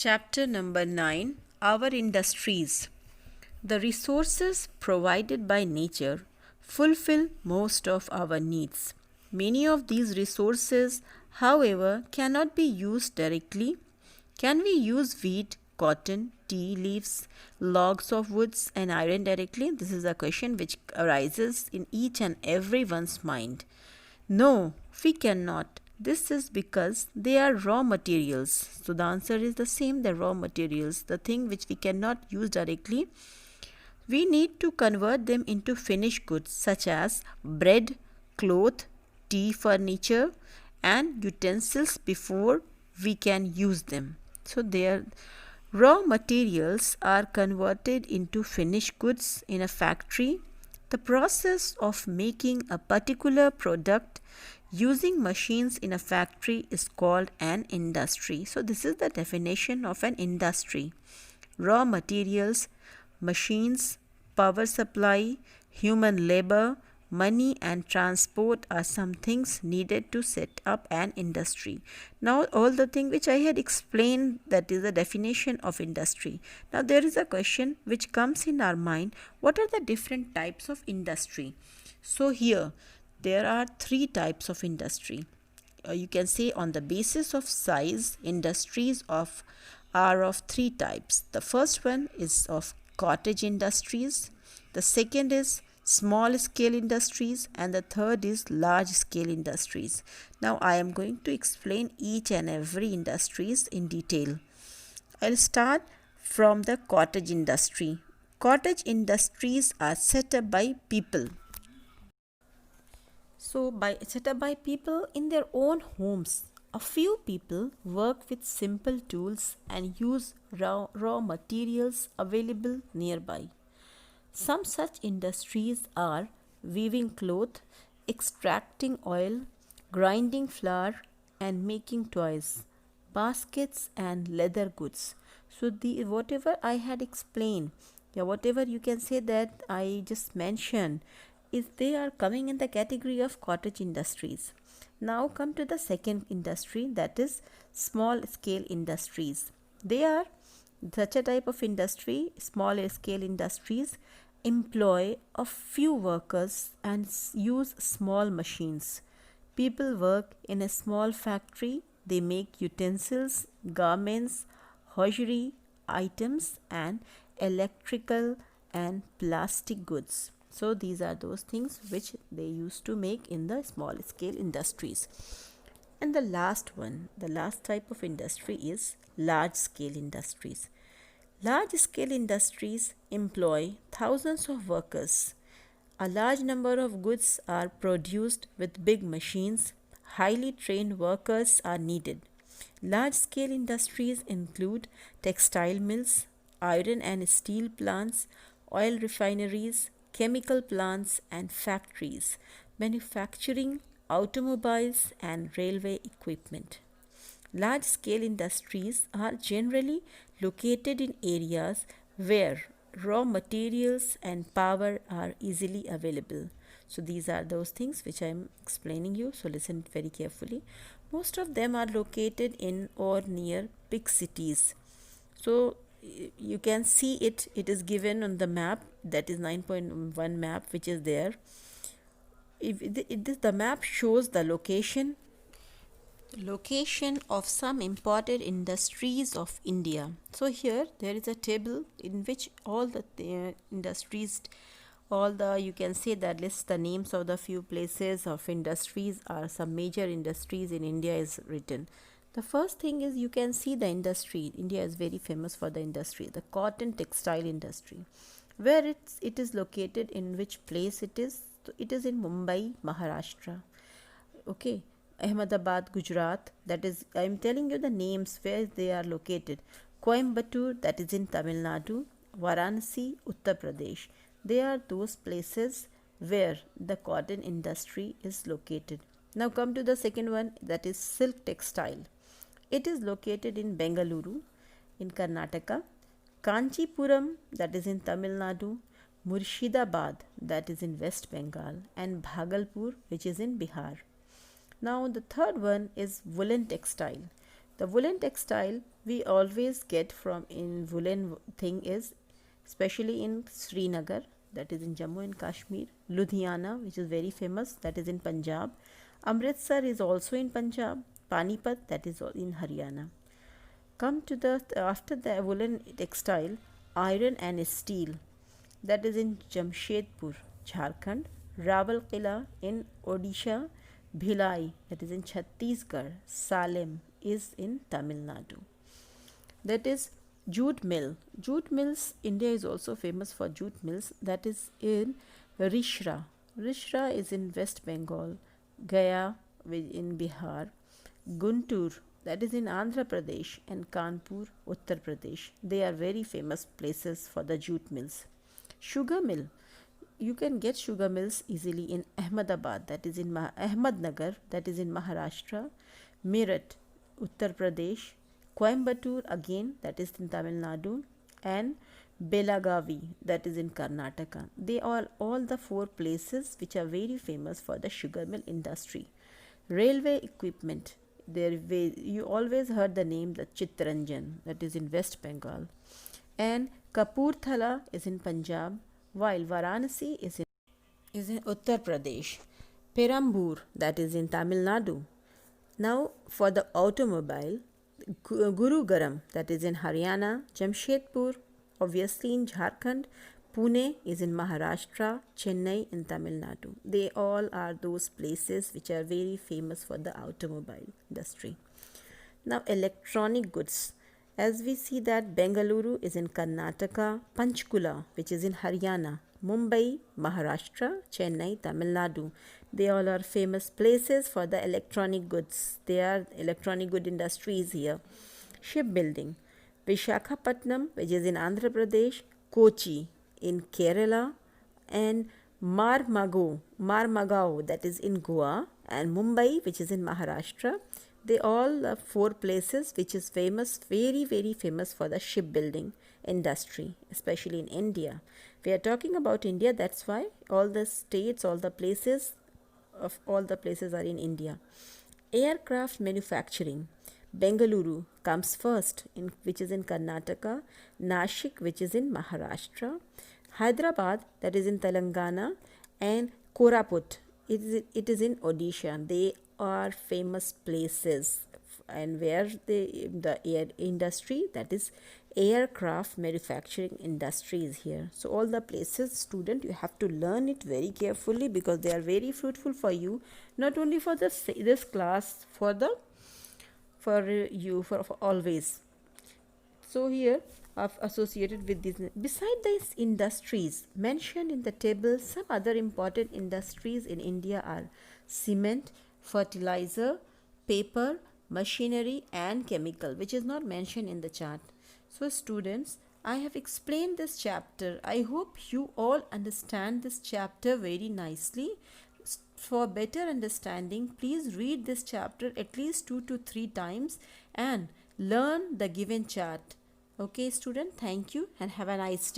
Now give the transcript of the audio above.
Chapter number 9, Our Industries. The resources provided by nature fulfill most of our needs. Many of these resources, however, cannot be used directly. Can we use wheat, cotton, tea leaves, logs of woods, and iron directly? This is a question which arises in each and everyone's mind. No, we cannot. This is because they are raw materials. So the answer is the same, the raw materials, the thing which we cannot use directly. We need to convert them into finished goods such as bread, cloth, tea, furniture, and utensils before we can use them. So their raw materials are converted into finished goods in a factory. The process of making a particular product using machines in a factory is called an industry. So this is the definition of an industry. Raw materials, machines, power supply, human labor, money and transport are some things needed to set up an industry. Now all the thing which I had explained, that is the definition of industry. Now there is a question which comes in our mind, what are the different types of industry? So here there are three types of industry. You can say on the basis of size, industries are of three types. The first one is of cottage industries, the second is small scale industries, and the third is large scale industries. Now I am going to explain each and every industries in detail. I'll start from the cottage industry. Cottage industries are set up by people. So set up by people in their own homes. A few people work with simple tools and use raw materials available nearby. Some such industries are weaving cloth, extracting oil, grinding flour, and making toys, baskets, and leather goods. So whatever I had explained, whatever you can say that I just mentioned, is they are coming in the category of cottage industries. Now come to the second industry, that is small scale industries. They are such a type of industry. Small scale industries employ a few workers and use small machines. People work in a small factory. They make utensils, garments, hosiery items, and electrical and plastic goods. So these are those things which they used to make in the small scale industries. And the last one, the last type of industry is large scale industries. Large scale industries employ thousands of workers. A large number of goods are produced with big machines. Highly trained workers are needed. Large scale industries include textile mills, iron and steel plants, oil refineries, chemical plants, and factories manufacturing automobiles and railway equipment. Large scale industries are generally located in areas where raw materials and power are easily available. So these are those things which I am explaining you. So listen very carefully. Most of them are located in or near big cities. So you can see it is given on the map, that is 9.1 map which is there. The map shows the location of some imported industries of India. So here there is a table in which all the industries, you can say that lists the names of the few places of industries or some major industries in India is written. The first thing is, you can see the industry. India is very famous for the industry, the cotton textile industry. Where it is located, in which place it is? So it is in Mumbai, Maharashtra. Okay. Ahmedabad, Gujarat, that is, I am telling you the names where they are located. Coimbatore, that is in Tamil Nadu. Varanasi, Uttar Pradesh. They are those places where the cotton industry is located. Now come to the second one, that is silk textile. It is located in Bengaluru, in Karnataka. Kanchipuram, that is in Tamil Nadu. Murshidabad, that is in West Bengal. And Bhagalpur, which is in Bihar. Now the third one is woolen textile. The woolen textile we always get from in woolen thing is especially in Srinagar, that is in Jammu and Kashmir, Ludhiana, which is very famous, that is in Punjab, Amritsar is also in Punjab, Panipat, that is in Haryana. Come to the after the woolen textile, iron and steel, that is in Jamshedpur, Jharkhand, Rawalpindi in Odisha, Bhilai, that is in Chhattisgarh, Salem is in Tamil Nadu. That is jute mill. Jute mills, India is also famous for jute mills, that is in Rishra. Rishra is in West Bengal, Gaya in Bihar, Guntur, that is in Andhra Pradesh, and Kanpur, Uttar Pradesh. They are very famous places for the jute mills. Sugar mill. You can get sugar mills easily in Ahmedabad, that is in Ahmednagar, that is in Maharashtra, Meerut, Uttar Pradesh, Coimbatore again, that is in Tamil Nadu, and Belagavi, that is in Karnataka. They are all the four places which are very famous for the sugar mill industry. Railway equipment. You always heard the name the Chittaranjan, that is in West Bengal, and Kapurthala is in Punjab, while Varanasi is in Uttar Pradesh. Perambur, that is in Tamil Nadu. Now for the automobile, Gurugram, that is in Haryana, Jamshedpur, obviously in Jharkhand, Pune is in Maharashtra, Chennai in Tamil Nadu. They all are those places which are very famous for the automobile industry. Now electronic goods. As we see that Bengaluru is in Karnataka, Panchkula, which is in Haryana, Mumbai, Maharashtra, Chennai, Tamil Nadu. They all are famous places for the electronic goods. They are electronic good industries here. Shipbuilding. Vishakhapatnam, which is in Andhra Pradesh, Kochi in Kerala, and Marmagao, that is in Goa, and Mumbai, which is in Maharashtra. They all are four places which is famous, very, very famous for the shipbuilding industry, especially in India. We are talking about India, that's why all the states, all the places are in India. Aircraft manufacturing. Bengaluru comes first, which is in Karnataka, Nashik, which is in Maharashtra, Hyderabad, that is in Telangana, and Koraput, it is in Odisha. They are famous places, and where the air industry, that is aircraft manufacturing industry, is here. So all the places, student, you have to learn it very carefully because they are very fruitful for you, not only for this class, for always. So here associated with this, beside these industries mentioned in the table, some other important industries in India are cement, fertilizer, paper, machinery, and chemical, which is not mentioned in the chart. So students, I have explained this chapter. I hope you all understand this chapter very nicely. For better understanding, please read this chapter at least 2 to 3 times and learn the given chart. Okay student, thank you and have a nice day.